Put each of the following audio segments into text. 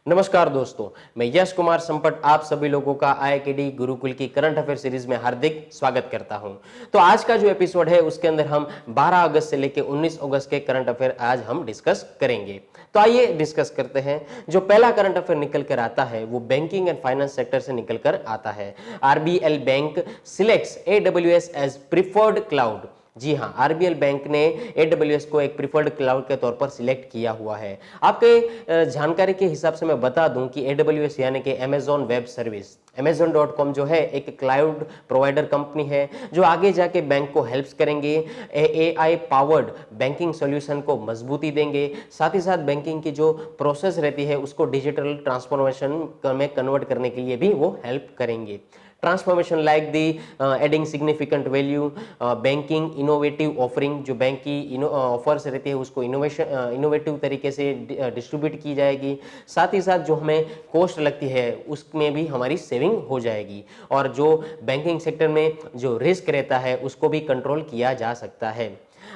नमस्कार दोस्तों, मैं यश कुमार संपट आप सभी लोगों का IITD गुरुकुल की करंट अफेयर सीरीज में हार्दिक स्वागत करता हूं। तो आज का जो एपिसोड है उसके अंदर हम 12 अगस्त से लेकर 19 अगस्त के करंट अफेयर आज हम डिस्कस करेंगे। तो आइए डिस्कस करते हैं। जो पहला करंट अफेयर निकल कर आता है वो बैंकिंग एंड फाइनेंस सेक्टर से निकल कर आता है। RBL bank selects AWS as preferred cloud. जी हाँ, आरबीएल बैंक ने AWS को एक प्रिफर्ड क्लाउड के तौर पर सिलेक्ट किया हुआ है। आपके जानकारी के हिसाब से मैं बता दूं कि AWS यानी कि अमेजॉन वेब सर्विस Amazon.com जो है एक क्लाउड प्रोवाइडर कंपनी है जो आगे जाके बैंक को हेल्प करेंगे, AI पावर्ड बैंकिंग सॉल्यूशन को मजबूती देंगे, साथ ही साथ बैंकिंग की जो प्रोसेस रहती है उसको डिजिटल ट्रांसफॉर्मेशन में कन्वर्ट करने के लिए भी वो हेल्प करेंगे। Transformation like the adding significant value, banking innovative offering, जो बैंक की ऑफर्स रहती है उसको इनोवेटिव तरीके से डिस्ट्रीब्यूट की जाएगी। साथ ही साथ जो हमें कॉस्ट लगती है उसमें भी हमारी सेविंग हो जाएगी और जो बैंकिंग सेक्टर में जो रिस्क रहता है उसको भी कंट्रोल किया जा सकता है।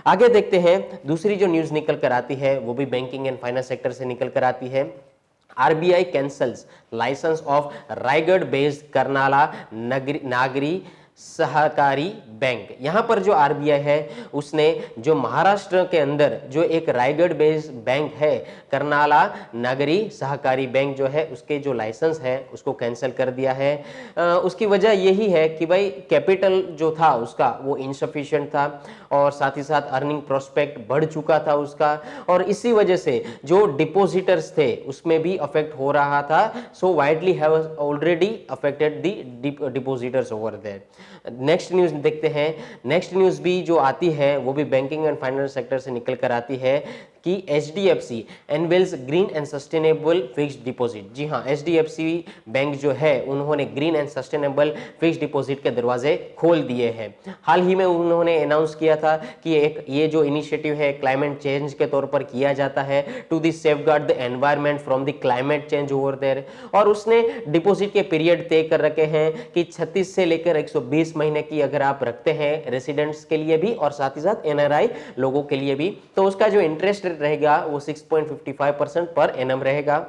आगे देखते हैं, दूसरी जो न्यूज़ निकल कर आती है वो भी बैंकिंग एंड फाइनेंस सेक्टर से निकल कर आती है। RBI cancels license of Raigad based Karnala Nagari Sahakari bank. यहां पर जो RBI है उसने जो महाराष्ट्र के अंदर जो एक रायगढ़ बेस्ड बैंक है करनाला नागरी सहकारी बैंक जो है उसके जो लाइसेंस है उसको कैंसिल कर दिया है। उसकी वजह यही है कि भाई कैपिटल जो था उसका वो इनसफिशिएंट था और साथ ही साथ अर्निंग प्रोस्पेक्ट बढ़ चुका था उसका, और इसी वजह से जो डिपोजिटर्स थे उसमें भी अफेक्ट हो रहा था। So widely have already affected the depositors over there. Next news देखते हैं। नेक्स्ट न्यूज भी जो आती है वो भी बैंकिंग एंड फाइनेंस सेक्टर से निकल कर आती है कि HDFC unveils green and sustainable fixed deposit. जी हाँ, HDFC बैंक जो है उन्होंने green and sustainable fixed deposit के दरवाजे खोल दिए हैं। हाल ही में उन्होंने अनाउंस किया था कि ये जो इनिशिएटिव है क्लाइमेट चेंज के तौर पर किया जाता है to the safeguard the environment from the climate change over there, और उसने डिपॉजिट के पीरियड तय कर रखे हैं कि 36 से लेकर 120 महीने की अगर आप रखते हैं रेसिडेंट्स के लिए भी और साथ ही साथ NRI लोगों के लिए भी, तो उसका जो इंटरेस्ट रहेगा वो 6.55% पर एनम रहेगा।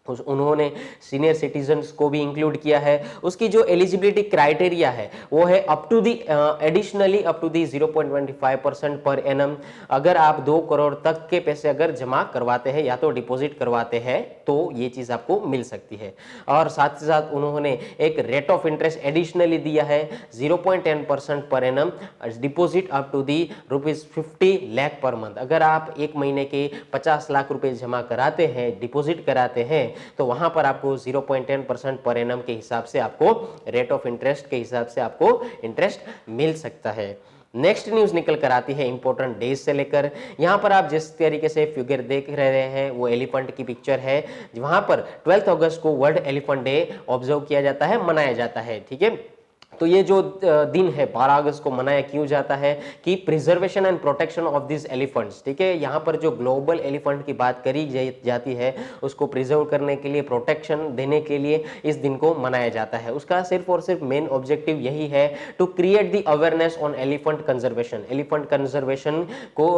उन्होंने सीनियर सिटीजन्स को भी इंक्लूड किया है। उसकी जो एलिजिबिलिटी क्राइटेरिया है वो है up to the additionally up to the 0.25% per annum. अगर आप 2 करोड़ तक के पैसे अगर जमा करवाते हैं या तो डिपॉजिट करवाते हैं तो ये चीज आपको मिल सकती है। और साथ ही साथ उन्होंने एक रेट ऑफ इंटरेस्ट एडिशनली दिया है 0.10% per annum, deposit up to the ₹50 lakh per month. अगर आप एक महीने के 50 लाख रुपए जमा कराते हैं, डिपॉजिट कराते हैं, तो वहां पर आपको 0.10% पर एनम के हिसाब से आपको रेट ऑफ इंटरेस्ट के हिसाब से आपको इंटरेस्ट मिल सकता है। नेक्स्ट न्यूज निकल कर आती है इंपॉर्टेंट डेज से लेकर। यहां पर आप जिस तरीके से फिगर देख रहे हैं वो एलिफेंट की पिक्चर है। वहां पर 12 अगस्त को वर्ल्ड एलिफेंट डे ऑब्जर्व किया जाता है, मनाया जाता है। ठीक है, तो ये जो दिन है 12 अगस्त को मनाया क्यों जाता है कि preservation and protection of this elephants. ठीक है, यहाँ पर जो ग्लोबल एलिफेंट की बात करी जाती है उसको प्रिजर्व करने के लिए, प्रोटेक्शन देने के लिए इस दिन को मनाया जाता है। उसका सिर्फ और सिर्फ मेन ऑब्जेक्टिव यही है to create the awareness on elephant conservation. Elephant conservation को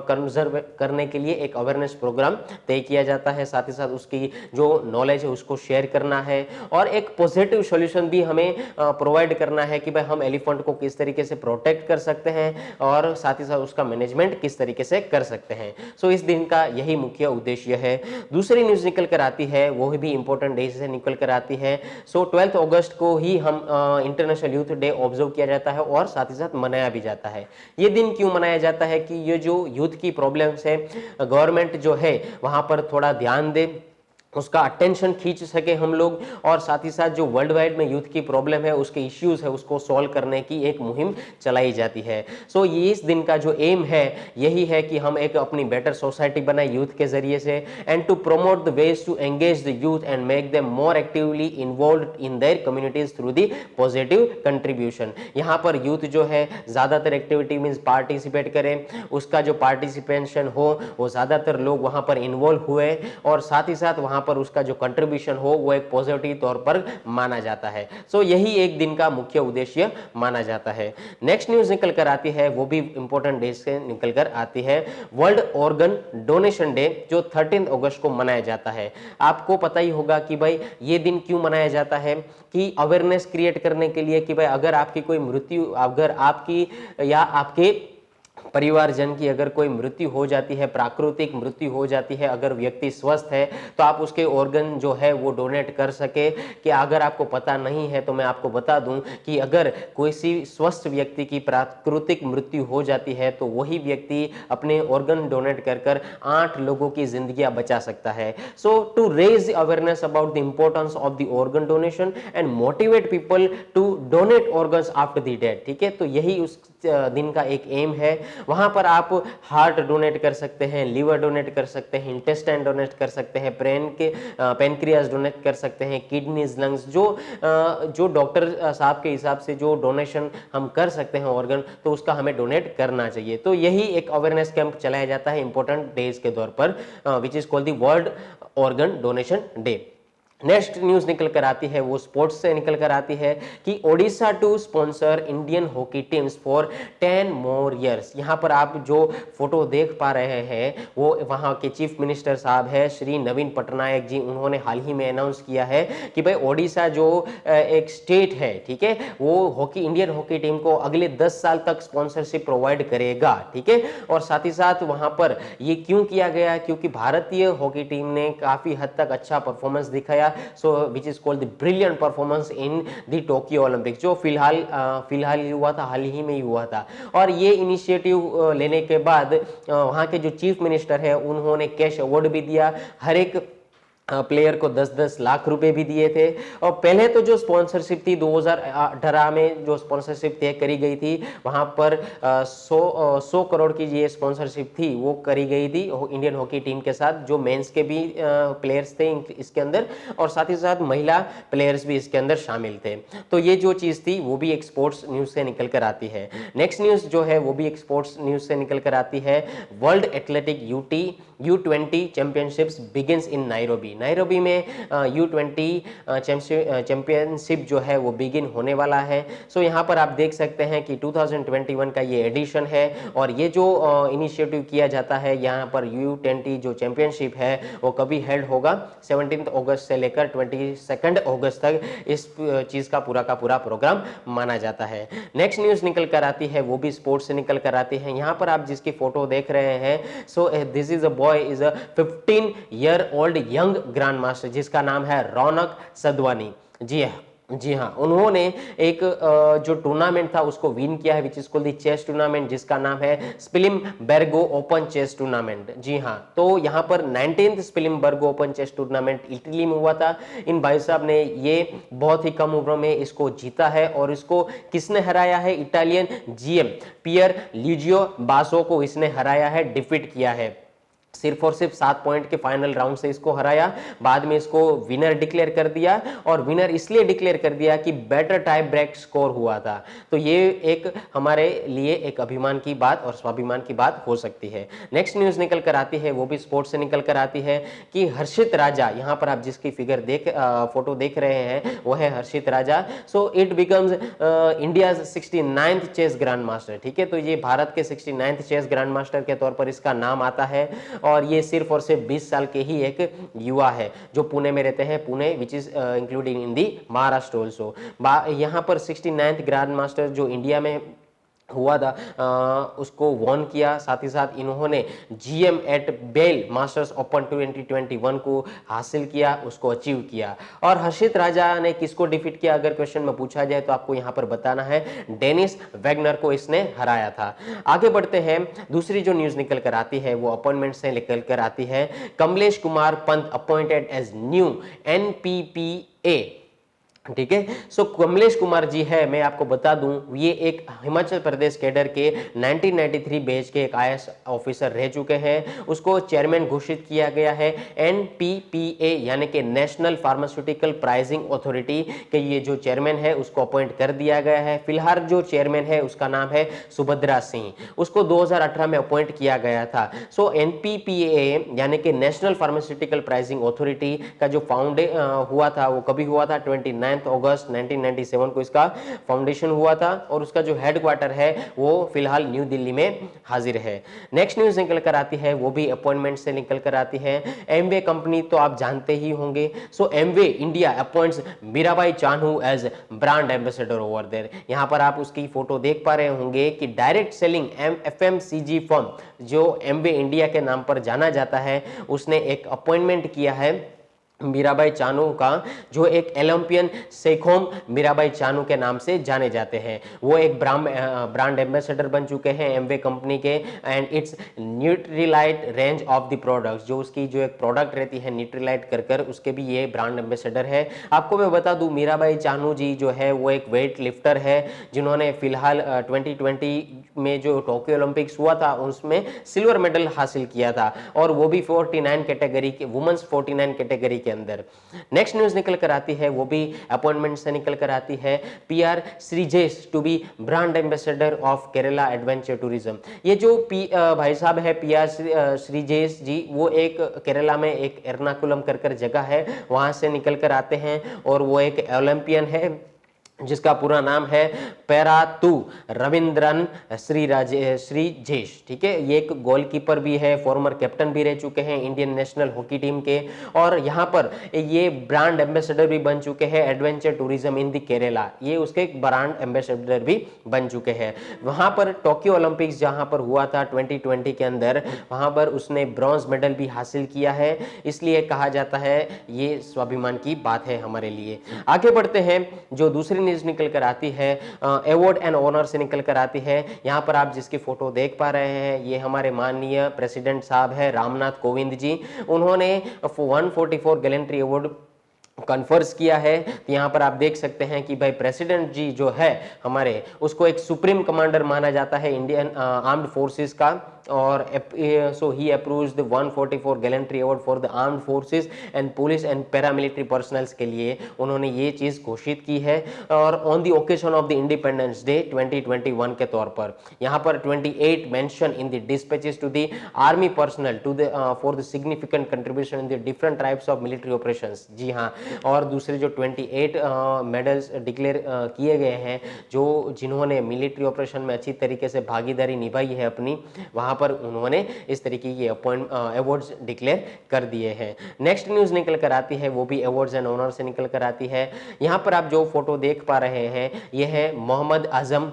कंजर्व करने के लिए एक अवेयरनेस प्रोग्राम तय किया जाता है, साथ ही साथ उसकी जो नॉलेज है उसको शेयर करना है और एक पॉजिटिव सॉल्यूशन भी हमें प्रोवाइड करना है कि भाई हम एलिफेंट को किस तरीके से प्रोटेक्ट कर सकते हैं और साथ ही साथ उसका मैनेजमेंट किस तरीके से कर सकते हैं। सो इस दिन का यही मुख्य उद्देश्य है। दूसरी न्यूज निकल कर आती है वो भी इंपॉर्टेंट डे से निकल कर आती है। सो 12 अगस्त को ही हम इंटरनेशनल यूथ डे ऑब्जर्व किया जाता है और साथ ही साथ मनाया भी जाता है। ये दिन क्यों मनाया जाता है कि ये जो यूथ की प्रॉब्लम्स है गवर्नमेंट जो है वहां पर थोड़ा ध्यान दे, उसका अटेंशन खींच सके हम लोग, और साथ ही साथ जो वर्ल्ड वाइड में यूथ की प्रॉब्लम है उसके इश्यूज है उसको सॉल्व करने की एक मुहिम चलाई जाती है। सो ये इस दिन का जो एम है यही है कि हम एक अपनी बेटर सोसाइटी बनाए यूथ के जरिए से, and to promote the ways to engage the youth and make them more actively involved in their communities through the positive contribution. यहाँ पर यूथ जो है ज्यादातर एक्टिविटी मीन्स पार्टिसिपेट करें, उसका जो पार्टिसिपेशन हो वो ज्यादातर लोग वहां पर इन्वॉल्व हुए और साथ ही साथ वहां पर उसका जो कंट्रीब्यूशन हो वो एक पॉजिटिव तौर पर माना जाता है। सो यही एक दिन का मुख्य उद्देश्य माना जाता है। नेक्स्ट न्यूज निकल कर आती है, वो भी इंपॉर्टेंट डे से निकल कर आती है, वर्ल्ड ऑर्गन डोनेशन डे, जो 13 अगस्त को मनाया जाता है। आपको पता ही होगा कि भाई ये दिन क्यों मनाया जाता है, कि अवेयरनेस क्रिएट करने के लिए कि भाई अगर आपकी कोई मृत्यु, अगर आपकी या आपके परिवारजन की अगर कोई मृत्यु हो जाती है, प्राकृतिक मृत्यु हो जाती है, अगर व्यक्ति स्वस्थ है तो आप उसके ऑर्गन जो है वो डोनेट कर सके। कि अगर आपको पता नहीं है तो मैं आपको बता दूं कि अगर कोई सी स्वस्थ व्यक्ति की प्राकृतिक मृत्यु हो जाती है तो वही व्यक्ति अपने ऑर्गन डोनेट कर कर 8 लोगों की जिंदगियां बचा सकता है। So to raise awareness about the importance of the organ donation and motivate people to donate organs after the death, ठीक है, तो यही उस दिन का एक एम है। वहां पर आप हार्ट डोनेट कर सकते हैं, लीवर डोनेट कर सकते हैं, इंटेस्टाइन डोनेट कर सकते हैं, पेनक्रियास डोनेट कर सकते हैं, किडनीज, लंग्स, जो डॉक्टर साहब के हिसाब से जो डोनेशन हम कर सकते हैं ऑर्गन, तो उसका हमें डोनेट करना चाहिए। तो यही एक अवेयरनेस कैंप चलाया जाता है इंपॉर्टेंट डेज के तौर पर, विच is called the world organ donation day. Next news निकल कर आती है, वो स्पोर्ट्स से निकल कर आती है कि Odisha to sponsor Indian hockey teams for 10 more years. यहाँ पर आप जो फोटो देख पा रहे हैं वो वहाँ के चीफ मिनिस्टर साहब है श्री नवीन पटनायक जी। उन्होंने हाल ही में अनाउंस किया है कि भाई ओडिशा जो एक स्टेट है, ठीक है, वो इंडियन हॉकी टीम को अगले 10 साल तक स्पॉन्सरशिप प्रोवाइड करेगा, ठीक है। और साथ ही साथ वहाँ पर ये क्यों किया गया, क्योंकि भारतीय हॉकी टीम ने काफी हद तक अच्छा परफॉर्मेंस दिखाया, so which is called the brilliant performance in the Tokyo Olympic, जो फिलहाल हुआ था, हाल ही में ही हुआ था। और ये इनिशिएटिव लेने के बाद वहां के जो चीफ मिनिस्टर है उन्होंने कैश अवार्ड भी दिया, हर एक प्लेयर को 10-10 लाख रुपए भी दिए थे। और पहले तो जो स्पॉन्सरशिप थी 2018 में जो स्पॉन्सरशिप तय करी गई थी, वहां पर 100 करोड़ की ये स्पॉन्सरशिप थी वो करी गई थी इंडियन हॉकी टीम के साथ, जो मेंस के भी प्लेयर्स थे इसके अंदर, और साथ ही साथ महिला प्लेयर्स भी इसके अंदर शामिल थे। तो ये जो चीज़ थी वो भी एक स्पोर्ट्स न्यूज़ से निकल कर आती है। नेक्स्ट न्यूज़ जो है वो भी एक स्पोर्ट्स न्यूज़ से निकल कर आती है, world athletic U20 championships begins in Nairobi में U20 चैंपियनशिप जो है वो बिगिन होने वाला है। सो यहाँ पर आप देख सकते हैं कि 2021 का ये एडिशन है, और ये जो इनिशिएटिव किया जाता है यहाँ पर U20 जो चैंपियनशिप है वो कभी हेल्ड होगा 17 अगस्त से लेकर 22 अगस्त तक इस चीज़ का पूरा प्रोग्राम माना जाता है। नेक्स्ट न्यूज़ निकल कर आती है, वो भी स्पोर्ट्स से निकल कर आती है। यहाँ पर आप जिसकी फोटो देख रहे हैं, so this is a boy is a 15 year old young grand master, जिसका नाम है रौनक सदवानी। जी हाँ, उन्होंने एक जो टूर्नामेंट था उसको विन किया है, which is called the chess tournament, जिसका नाम है स्पिलिमबर्गो ओपन चेस टूर्नामेंट। जी हाँ, तो यहाँ पर 19th Spilimbergo open chess tournament Italy में हुआ था। इन भाई साहब ने ये बहुत ही कम उम्र में इसको जीता है, और इसको किसने हराया है? इटालियन जीएम पियर ल्यूजियो बासो को इसने हराया है, डिफीट किया है। सिर्फ और सिर्फ 7 पॉइंट के फाइनल राउंड से इसको हराया, बाद में इसको विनर डिक्लेयर कर दिया, और विनर इसलिए डिक्लेयर कर दिया कि बेटर टाई ब्रेक स्कोर हुआ था। तो ये एक हमारे लिए एक अभिमान की बात और स्वाभिमान की बात हो सकती है। नेक्स्ट न्यूज निकल कर आती है, वो भी स्पोर्ट्स से निकल कर आती है कि हर्षित राजा, यहाँ पर आप जिसकी फिगर फोटो देख रहे हैं वो है Harshit Raja. So it becomes India 69th chess grandmaster, ठीक है, तो ये भारत के 69th चेस ग्रैंड मास्टर के तौर पर इसका नाम आता है। और ये सिर्फ और सिर्फ 20 साल के ही एक युवा है जो पुणे में रहते हैं, Pune which is including in the Maharashtra also. यहाँ पर 69th ग्रैंड मास्टर जो इंडिया में हुआ था उसको वॉन किया। साथ ही साथ इन्होंने GM at Biel masters open 2021 को हासिल किया, उसको अचीव किया। और हर्षित राजा ने किसको डिफीट किया अगर क्वेश्चन में पूछा जाए तो आपको यहाँ पर बताना है, डेनिस वैगनर को इसने हराया था। आगे बढ़ते हैं, दूसरी जो न्यूज निकल कर आती है वो अपॉइंटमेंट से निकल कर आती है। Kamlesh Kumar Pant appointed as new NPPA ठीक है। सो कमलेश कुमार जी है, मैं आपको बता दूं ये एक हिमाचल प्रदेश कैडर के 1993 बैच के एक आईएएस ऑफिसर रह चुके हैं। उसको चेयरमैन घोषित किया गया है एनपीपीए यानी कि नेशनल फार्मास्यूटिकल प्राइसिंग अथॉरिटी के ये जो चेयरमैन है उसको अपॉइंट कर दिया गया है। फिलहाल जो चेयरमैन है उसका नाम है सुभद्रा सिंह, उसको 2018 में अपॉइंट किया गया था। सो एनपीपीए यानी कि नेशनल फार्मास्यूटिकल प्राइसिंग अथॉरिटी का जो फाउंडे हुआ था वो कभी हुआ था 29 अगस्त 1997 को इसका फाउंडेशन हुआ था और उसका जो हेडक्वार्टर है वो फिलहाल न्यू दिल्ली में हाजिर है। नेक्स्ट न्यूज निकल कर आती है वो भी अपॉइंटमेंट से निकल कर आती है। एमवे कंपनी तो आप जानते ही होंगे। So Amway India appoints Mirabai Chanu as brand ambassador over there. यहां पर आप उसकी फोटो देख पा रहे होंगे कि डायरेक्ट सेलिंग एफएमसीजी फर्म जो एमवे इंडिया के नाम पर जाना जाता है उसने एक अपॉइंटमेंट किया है मीराबाई चानू का, जो एक ओलंपियन सेखोम मीराबाई चानू के नाम से जाने जाते हैं। वो एक ब्रांड एम्बेसडर बन चुके हैं एमवे कंपनी के। And it's Nutrilite range of the products, जो उसकी जो एक प्रोडक्ट रहती है न्यूट्रीलाइट कर उसके भी ये ब्रांड एम्बेसडर है। आपको मैं बता दूं मीराबाई चानू जी जो है वो एक वेट लिफ्टर है जिन्होंने फिलहाल 2020 में जो टोक्यो ओलंपिक्स हुआ था उसमें सिल्वर मेडल हासिल किया था और वो भी 49 कैटेगरी के वुमेन्स 49 कैटेगरी के अंदर। नेक्स्ट न्यूज निकल कर आती है वो भी अपॉइंटमेंट से निकल कर आती है PR Sreejesh to be brand ambassador of Kerala adventure tourism. ये जो भाई साहब है पीआर श्रीजेश जी वो एक केरला में एक एर्नाकुलम कर जगह है वहां से निकल कर आते हैं और वो एक ओलंपियन है जिसका पूरा नाम है पैरातू रविंद्रन श्रीजेश। ठीक है, ये एक गोलकीपर भी है, फॉर्मर कैप्टन भी रह चुके हैं इंडियन नेशनल हॉकी टीम के और यहाँ पर ये ब्रांड एम्बेसडर भी बन चुके हैं adventure tourism in the Kerala. ये उसके एक ब्रांड एम्बेसडर भी बन चुके हैं। वहाँ पर टोक्यो ओलंपिक्स जहाँ पर हुआ था 2020 के अंदर वहाँ पर उसने ब्रॉन्ज मेडल भी हासिल किया है, इसलिए कहा जाता है ये स्वाभिमान की बात है हमारे लिए। आगे बढ़ते हैं, जो दूसरी न्यूज निकल कर आती है अवार्ड एंड ऑनर से निकल कर आती है। यहां पर आप जिसकी फोटो देख पा रहे हैं ये हमारे माननीय प्रेसिडेंट साहब है रामनाथ कोविंद जी। उन्होंने 144 गैलेंट्री अवार्ड कन्फर्स किया है। तो यहाँ पर आप देख सकते हैं कि भाई प्रेसिडेंट जी जो है हमारे उसको एक सुप्रीम कमांडर माना जाता है इंडियन आर्म्ड फोर्सेस का और so he approves the 144 gallantry award for the armed forces and police and paramilitary personnels के लिए उन्होंने ये चीज घोषित की है। और on the occasion of the Independence Day 2021 के तौर पर यहाँ पर 28 mention in the dispatches to the army personnel to the for the significant contribution in the different types of military operations. जी हाँ, और दूसरे जो 28 मेडल्स डिक्लेयर किए गए हैं जो जिन्होंने मिलिट्री ऑपरेशन में अच्छी तरीके से भागीदारी निभाई है अपनी, वहां पर उन्होंने इस तरीके के अवार्ड्स डिक्लेयर कर दिए हैं। नेक्स्ट न्यूज निकल कर आती है वो भी अवार्ड्स एंड ऑनर से निकल कर आती है। यहां पर आप जो फोटो देख पा रहे हैं ये है मोहम्मद आजम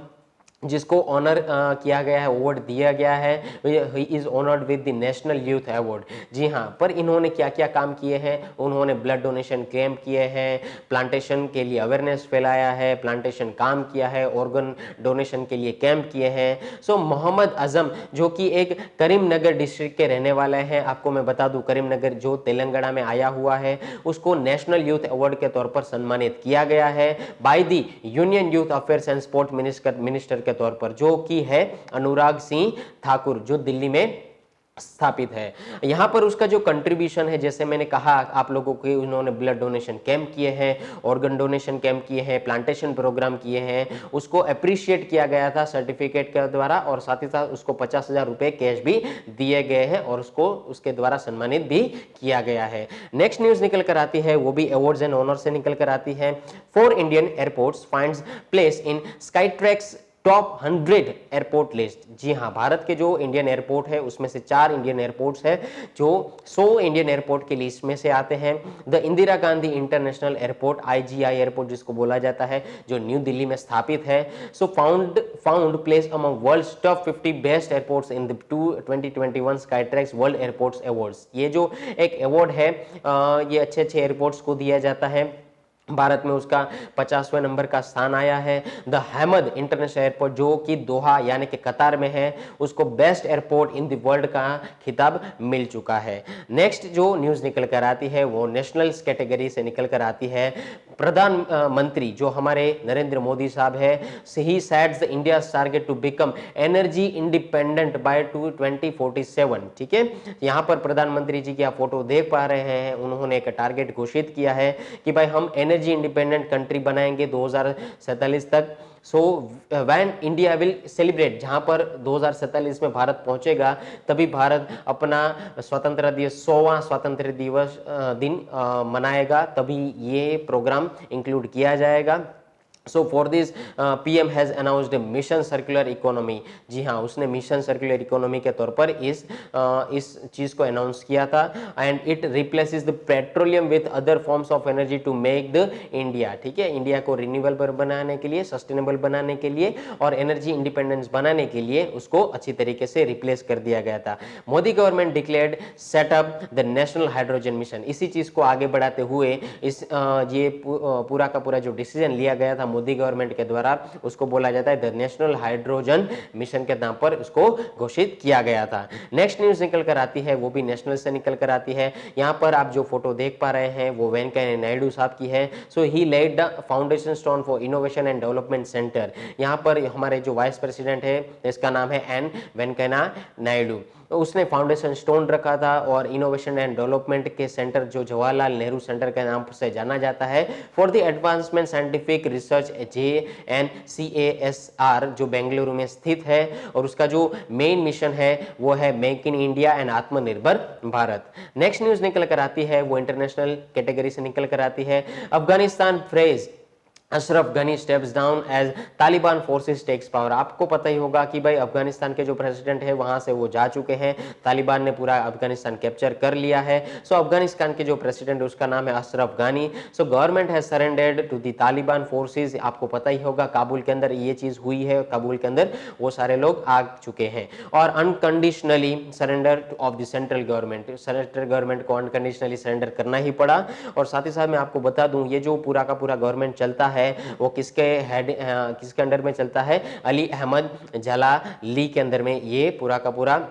जिसको ऑनर किया गया है, अवार्ड दिया गया है। He is honoured with the national youth award. जी हाँ, पर इन्होंने क्या क्या काम किए हैं, उन्होंने ब्लड डोनेशन कैंप किए हैं, प्लांटेशन के लिए अवेयरनेस फैलाया है, प्लांटेशन काम किया है, ऑर्गन डोनेशन के लिए कैंप किए हैं। सो मोहम्मद आजम जो कि एक करीमनगर डिस्ट्रिक्ट के रहने वाले हैं, आपको मैं बता दूं करीमनगर जो तेलंगाना में आया हुआ है, उसको नेशनल यूथ अवार्ड के तौर पर सम्मानित किया गया है by the union youth affairs and sport minister के तौर पर, जो कि है अनुराग सिंह ठाकुर, जो दिल्ली में स्थापित है। यहां पर उसका जो कंट्रीब्यूशन है, जैसे मैंने कहा आप लोगों को, उन्होंने ब्लड डोनेशन कैंप किए हैं, ऑर्गन डोनेशन कैंप किए हैं, प्लांटेशन प्रोग्राम किए हैं, उसको अप्रिशिएट किया गया था सर्टिफिकेट के द्वारा और साथ ही साथ उसको 50,000 रुपए कैश भी दिए गए हैं और उसको उसके द्वारा सम्मानित भी किया गया है। नेक्स्ट न्यूज निकल कर आती है वो भी अवार्ड्स एंड ऑनर से निकल कर आती है। 4 Indian airports finds place in Skytrax top 100 airport list. जी हाँ, भारत के जो इंडियन एयरपोर्ट है उसमें से 4 इंडियन एयरपोर्ट्स है जो 100 इंडियन एयरपोर्ट की लिस्ट में से आते हैं। The Indira Gandhi international airport IGI airport जिसको बोला जाता है, जो न्यू दिल्ली में स्थापित है। So found place among world's top 50 best airports in the 2021 Skytrax world airports awards. ये जो एक अवार्ड है ये अच्छे एयरपोर्ट्स को दिया जाता है भारत में उसका 50वें नंबर का स्थान आया है। द हैमद इंटरनेशनल एयरपोर्ट जो कि दोहा यानी कि कतार में है, उसको best airport in the world का खिताब मिल चुका है। नेक्स्ट जो न्यूज निकल कर आती है वो नेशनल कैटेगरी से निकल कर आती है। प्रधानमंत्री जो हमारे नरेंद्र मोदी साहब है, he sets the India target to become energy independent by 2047। ठीक है, यहाँ पर प्रधानमंत्री जी की आप फोटो देख पा रहे हैं, उन्होंने एक टारगेट घोषित किया है कि भाई हम एनर्जी इंडिपेंडेंट कंट्री बनाएंगे 2047 तक। So when India will celebrate, जहां पर 2047 में भारत पहुंचेगा तभी भारत अपना स्वतंत्रता दिवस 100वां स्वतंत्र दिवस दिन मनाएगा, तभी ये प्रोग्राम इंक्लूड किया जाएगा। So for this PM has announced mission circular economy. जी हाँ, उसने मिशन सर्कुलर इकोनॉमी के तौर पर इस चीज को अनाउंस किया था। And it replaces the petroleum with other forms of energy to make the India. ठीक है, इंडिया को रिन्यूएबल बनाने के लिए, सस्टेनेबल बनाने के लिए और एनर्जी इंडिपेंडेंस बनाने के लिए उसको अच्छी तरीके से रिप्लेस कर दिया गया था। Modi government declared setup the national hydrogen mission. इसी चीज को आगे बढ़ाते हुए ये पूरा का पूरा जो डिसीजन लिया गया था मोदी गवर्नमेंट के द्वारा, उसको बोला जाता है द नेशनल हाइड्रोजन मिशन के नाम पर उसको घोषित किया गया था। नेक्स्ट न्यूज निकल कर आती है, वो भी नेशनल से निकल कर आती है। यहाँ पर आप जो फोटो देख पा रहे हैं वो वेंकैया नायडू साहब की है। So he laid the foundation stone for innovation and development centre. यहाँ पर हमारे जो वाइस प्रेसिडेंट है इसका नाम है एन वेंकैया नायडू, तो उसने फाउंडेशन स्टोन रखा था और इनोवेशन एंड डेवलपमेंट के सेंटर जो जवाहरलाल नेहरू सेंटर के नाम से जाना जाता है for the advancement scientific research JNCASR जो बेंगलुरु में स्थित है, और उसका जो मेन मिशन है वो है मेक इन इंडिया एंड आत्मनिर्भर भारत। नेक्स्ट न्यूज निकल कर आती है वो इंटरनेशनल कैटेगरी से निकल कर आती है। Afghanistan frays Ashraf Ghani steps down as Taliban forces takes power. आपको पता ही होगा कि भाई अफगानिस्तान के जो प्रेसिडेंट है वहां से वो जा चुके हैं, तालिबान ने पूरा अफगानिस्तान कैप्चर कर लिया है। सो अफगानिस्तान के जो प्रेसिडेंट है उसका नाम है Ashraf Ghani. So government has surrendered to the Taliban forces. आपको पता ही होगा काबुल के अंदर ये चीज हुई है, काबुल के अंदर वो सारे लोग आ चुके हैं। और unconditionally surrender of the central government, central government को अनकंडीशनली सरेंडर करना ही पड़ा। और साथ ही साथ मैं आपको बता दूं ये जो पूरा का पूरा गवर्नमेंट चलता है वो किसके अंडर में चलता है, अली अहमद जलाली के अंदर में ये पूरा का पूरा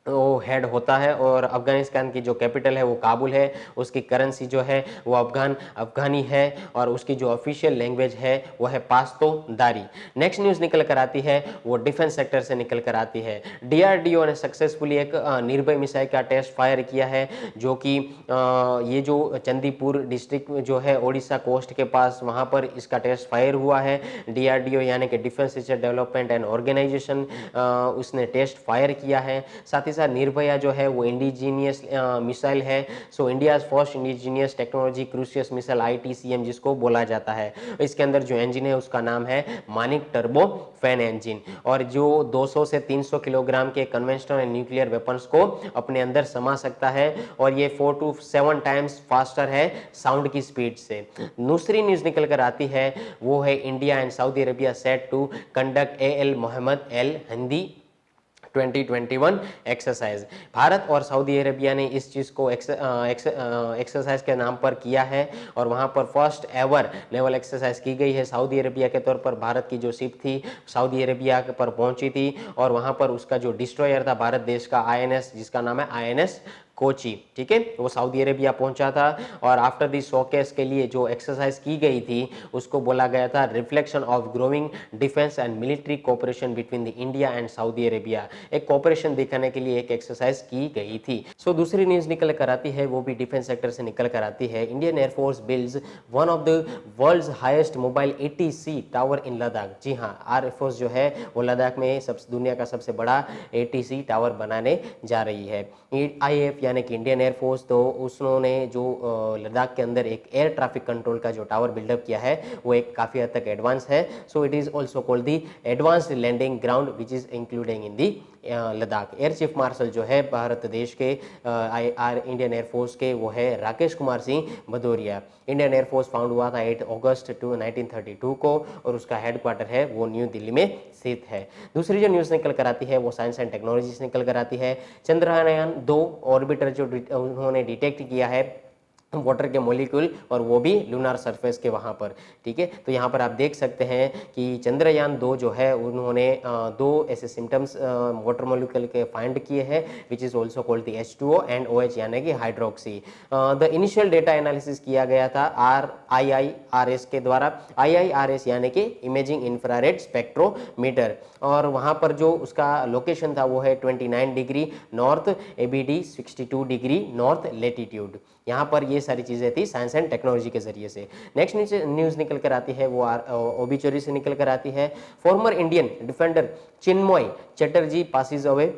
वो हेड होता है। और अफगानिस्तान की जो कैपिटल है वो काबुल है, उसकी करेंसी जो है वो अफगानी है और उसकी जो ऑफिशियल लैंग्वेज है वो है पाश्तो दारी। नेक्स्ट न्यूज़ निकल कर आती है वो डिफेंस सेक्टर से निकल कर आती है। डीआरडीओ ने सक्सेसफुली एक निर्भय मिसाइल का टेस्ट फायर किया है, जो कि ये जो चंदीपुर डिस्ट्रिक्ट जो है ओडिशा कोस्ट के पास, वहाँ पर इसका टेस्ट फायर हुआ है। डीआरडीओ यानी कि defence research development and organisation उसने टेस्ट फायर किया है। साथ ही साथ निर्भया जो है वो इंडिजीनियस मिसाइल है। So India first indigenous technology cruise missile ITCM जिसको बोला जाता है। इसके अंदर जो इंजन है उसका नाम है मानिक टर्बो फैन इंजन, और जो 200 से 300 किलोग्राम के कन्वेंशनल एंड न्यूक्लियर वेपन्स को अपने अंदर समा सकता है, और ये 4 to 7 टाइम्स फास्टर है साउंड की स्पीड से। दूसरी न्यूज निकल कर आती है वो है India and Saudi Arabia set to conduct AL Mohammed al Hindi 2021 exercise. भारत और सऊदी अरेबिया ने इस चीज़ को एक्सरसाइज के नाम पर किया है, और वहाँ पर फर्स्ट एवर नेवल एक्सरसाइज की गई है। सऊदी अरेबिया के तौर पर भारत की जो शिप थी सऊदी अरेबिया पर पहुंची थी, और वहाँ पर उसका जो डिस्ट्रॉयर था भारत देश का INS जिसका नाम है INS कोची, ठीक है, वो सऊदी अरेबिया पहुंचा था। और आफ्टर दी शोकेस के लिए जो एक्सरसाइज की गई थी उसको बोला गया था reflection of growing defence and military cooperation between the India and Saudi Arabia. एक कोऑपरेशन दिखाने के लिए एक एक्सरसाइज की गई थी। सो दूसरी न्यूज निकल कर आती है वो भी डिफेंस सेक्टर से निकल कर आती है। Indian air force builds one of the world's highest mobile ATC tower in Ladakh. जी हाँ, एयरफोर्स जो है वो लद्दाख में दुनिया का सबसे बड़ा ATC टावर बनाने जा रही है। IAF यानी कि इंडियन एयरफोर्स, तो उसने जो लद्दाख के अंदर एक एयर ट्रैफिक कंट्रोल का जो टावर बिल्डअप किया है वो एक काफ़ी हद तक एडवांस है। So it is also called the advanced landing ground which is including in the Ladakh. Air chief marshal जो है भारत देश के इंडियन एयरफोर्स के वो है Rakesh Kumar Singh Bhadauria. Indian air force found हुआ था 8 अगस्त 1932 को, और उसका हेडक्वार्टर है वो न्यू दिल्ली में स्थित है। दूसरी जो न्यूज़ निकल कर आती है वो साइंस एंड टेक्नोलॉजी से निकल कर आती है। चंद्रयान 2 ऑर्बिटर जो उन्होंने डिटेक्ट किया है वाटर के मॉलिक्यूल, और वो भी लूनार सरफेस के वहाँ पर। ठीक है, तो यहाँ पर आप देख सकते हैं कि चंद्रयान 2 जो है उन्होंने दो ऐसे सिम्टम्स वाटर मॉलिक्यूल के फाइंड किए हैं, which is also called the H2O and OH यानी कि hydroxy. The initial data analysis किया गया था IIRS के द्वारा। IIRS यानी कि इमेजिंग इंफ्रारेड स्पेक्ट्रोमीटर, और वहाँ पर जो उसका लोकेशन था वो है 29 degree north ABD 62 degree north latitude. यहाँ पर ये सारी चीज़ें थी साइंस एंड टेक्नोलॉजी के जरिए से। नेक्स्ट न्यूज़ निकल कर आती है वो ओबिचुरी से निकल कर आती है। फॉर्मर इंडियन डिफेंडर चिन्मय चटर्जी पासिस अवे।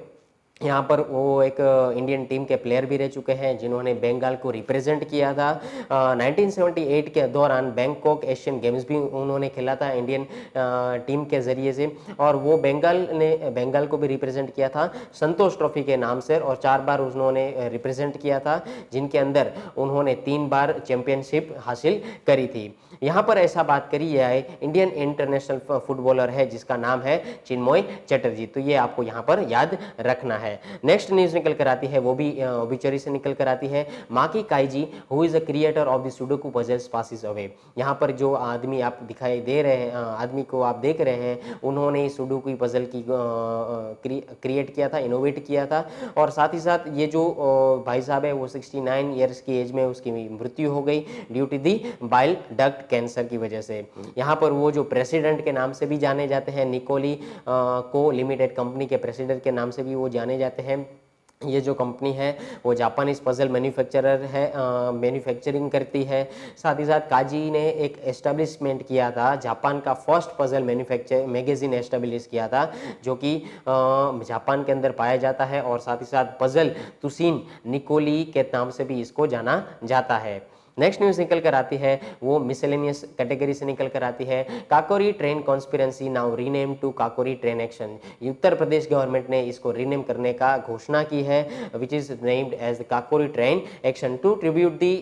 यहाँ पर वो एक इंडियन टीम के प्लेयर भी रह चुके हैं जिन्होंने बंगाल को रिप्रेजेंट किया था। 1978 के दौरान बैंकॉक एशियन गेम्स भी उन्होंने खेला था इंडियन टीम के जरिए से, और वो बंगाल को भी रिप्रेजेंट किया था संतोष ट्रॉफी के नाम से, और 4 बार उन्होंने रिप्रेजेंट किया था, जिनके अंदर उन्होंने 3 बार चैंपियनशिप हासिल करी थी। यहाँ पर ऐसा बात करी जाए, इंडियन इंटरनेशनल फुटबॉलर है जिसका नाम है चिन्मय चटर्जी, तो ये आपको यहाँ पर याद रखना है। नेक्स्ट न्यूज निकल कर आती है वो भी ओबिचुरी से निकल कर आती है। Maki Kaji who is a creator of the sudoku puzzles passes away. यहाँ पर जो आदमी आप दिखाई दे रहे हैं, आदमी को आप देख रहे हैं, उन्होंने सुडोकू पजल की क्रिएट किया था, इनोवेट किया था, और साथ ही साथ ये जो भाई साहब है वो 69 ईयर्स की एज में उसकी मृत्यु हो गई due to the bile duct cancer की वजह से। यहाँ पर वो जो प्रेसिडेंट के नाम से भी जाने जाते हैं, निकोली को लिमिटेड कंपनी के प्रेसिडेंट के नाम से भी वो जाने जाते हैं। ये जो कंपनी है वो जापानीज पजल मैन्युफैक्चरर है, मैन्युफैक्चरिंग करती है। साथ ही साथ काजी ने एक एस्टेब्लिशमेंट किया था, जापान का first puzzle manufacture magazine establish किया था, जो कि जापान के अंदर पाया जाता है, और साथ ही साथ पजल तुसिन निकोली के नाम से भी इसको जाना जाता है। नेक्स्ट न्यूज निकल कर आती है वो मिसलेनियस कैटेगरी से निकल कर आती है। Kakori train conspiracy now rename to Kakori train action. Uttar Pradesh government ने इसको रीनेम करने का घोषणा की है, which is named as the Kakori train action to tribute the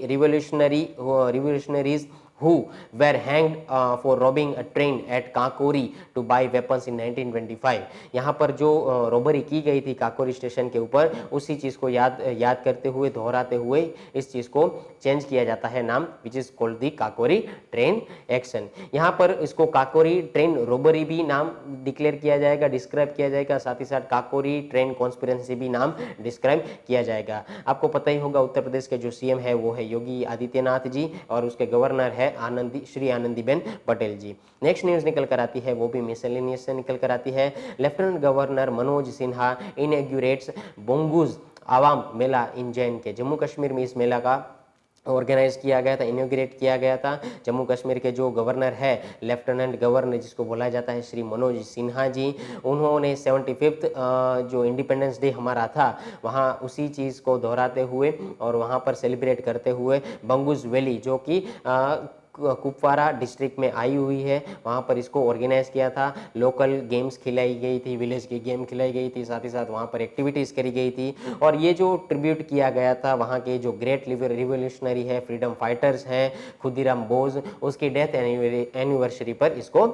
revolutionaries who were hanged for robbing a train at Kakori to buy weapons in 1925। यहाँ पर जो रॉबरी की गई थी काकोरी स्टेशन के ऊपर, उसी चीज़ को याद करते हुए, दोहराते हुए इस चीज़ को चेंज किया जाता है नाम, विच is called the Kakori train action. यहाँ पर इसको काकोरी ट्रेन रॉबरी भी नाम डिक्लेयर किया जाएगा, डिस्क्राइब किया जाएगा, साथ ही साथ काकोरी ट्रेन कॉन्स्पिरेंसी भी नाम डिस्क्राइब किया जाएगा। आपको पता ही होगा उत्तर प्रदेश के जो CM है वो है योगी आदित्यनाथ जी, और उसके गवर्नर है श्री आनंदीबेन पटेल जी। नेक्स्ट न्यूज निकल कर आती है वो भी मिसलेनियस से निकल कर आती है। Lieutenant governor Manoj Sinha inaugurates Bonguz Awam Mela इन जैन के। जम्मू कश्मीर में इस मेला का ऑर्गेनाइज किया गया था, इनॉग्रेट किया गया था। जम्मू कश्मीर के जो गवर्नर है, लेफ्टिनेंट गवर्नर जिसको बोला जाता है श्री मनोज सिन्हा जी, उन्होंने 75th जो इंडिपेंडेंस डे हमारा था वहाँ उसी चीज़ को दोहराते हुए और वहाँ पर सेलिब्रेट करते हुए बंगुज वैली जो कि कुपवारा डिस्ट्रिक्ट में आई हुई है, वहाँ पर इसको ऑर्गेनाइज किया था। लोकल गेम्स खिलाई गई थी, विलेज की गेम खिलाई गई थी, साथ ही साथ वहाँ पर एक्टिविटीज़ करी गई थी। और ये जो ट्रिब्यूट किया गया था वहाँ के जो ग्रेट रिवोल्यूशनरी है, फ्रीडम फाइटर्स हैं, खुदीराम बोस, उसकी डेथ एनिवर्सरी पर इसको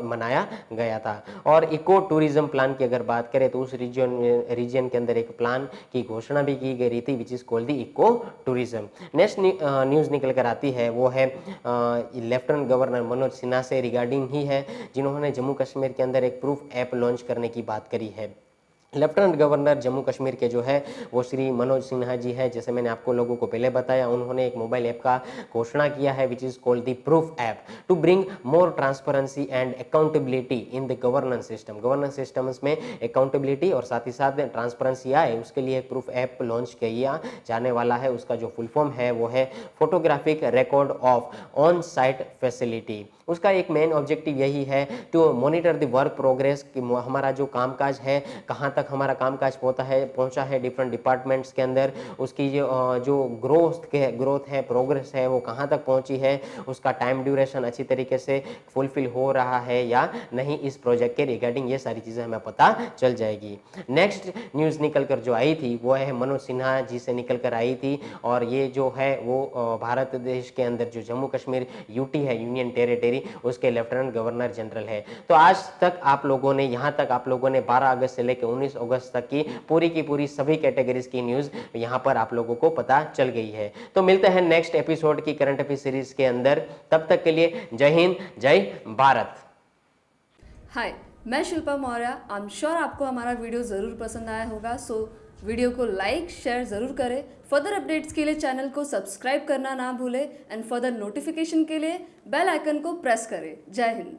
मनाया गया था। और इको टूरिज्म प्लान की अगर बात करें तो उस रीजन के अंदर एक प्लान की घोषणा भी की गई थी, which is called the eco tourism. Next news निकल कर आती है वो है लेफ्टिनेंट गवर्नर मनोज सिन्हा से रिगार्डिंग ही है, जिन्होंने जम्मू कश्मीर के अंदर एक प्रूफ ऐप लॉन्च करने की बात करी है। लेफ्टिनेंट गवर्नर जम्मू कश्मीर के जो है वो श्री मनोज सिन्हा जी है। जैसे मैंने आपको लोगों को पहले बताया, उन्होंने एक मोबाइल ऐप का घोषणा किया है, which is called the proof app, to bring more transparency and accountability in the governance system. Governance systems में अकाउंटेबिलिटी और साथ ही साथ ट्रांसपेरेंसी आए, उसके लिए एक प्रूफ ऐप लॉन्च किया जाने वाला है। उसका जो फुल फॉर्म है वो है photographic record of on site facility. उसका एक मेन ऑब्जेक्टिव यही है to monitor the work progress, कि हमारा जो कामकाज है कहाँ तक हमारा कामकाज पहुंचा है डिफरेंट डिपार्टमेंट्स के अंदर, उसकी जो ग्रोथ है, प्रोग्रेस है, वो कहाँ तक पहुंची है, उसका टाइम ड्यूरेशन अच्छी तरीके से फुलफिल हो रहा है या नहीं, इस प्रोजेक्ट के रिगार्डिंग ये सारी चीज़ें हमें पता चल जाएगी। नेक्स्ट न्यूज़ निकल कर जो आई थी वो है मनोज सिन्हा जी से निकल कर आई थी, और ये जो है वो भारत देश के अंदर जो जम्मू कश्मीर यूटी है, यूनियन टेरिटरी, उसके लेफ्टिनेंट गवर्नर जनरल है। तो आज तक आप लोगों ने, यहाँ तक आप लोगों ने 12 अगस्त से लेकर 19 19 अगस्त तक की पूरी सभी कैटेगरीज की न्यूज यहाँ पर आप लोगों को पता चल गई है। तो मिलते हैं नेक्स्ट एपिसोड की करंट अफेयर सीरीज के अंदर, तब तक के लिए जय हिंद, जय भारत। हाय, मैं Shilpa Maurya. I am sure आपको हमारा वीडियो ज़रूर पसंद आया होगा, सो वीडियो को लाइक शेयर ज़रूर करें। फर्दर अपडेट्स के लिए चैनल को सब्सक्राइब करना ना भूलें एंड फर्दर नोटिफिकेशन के लिए बेल आइकन को प्रेस करें। जय हिंद।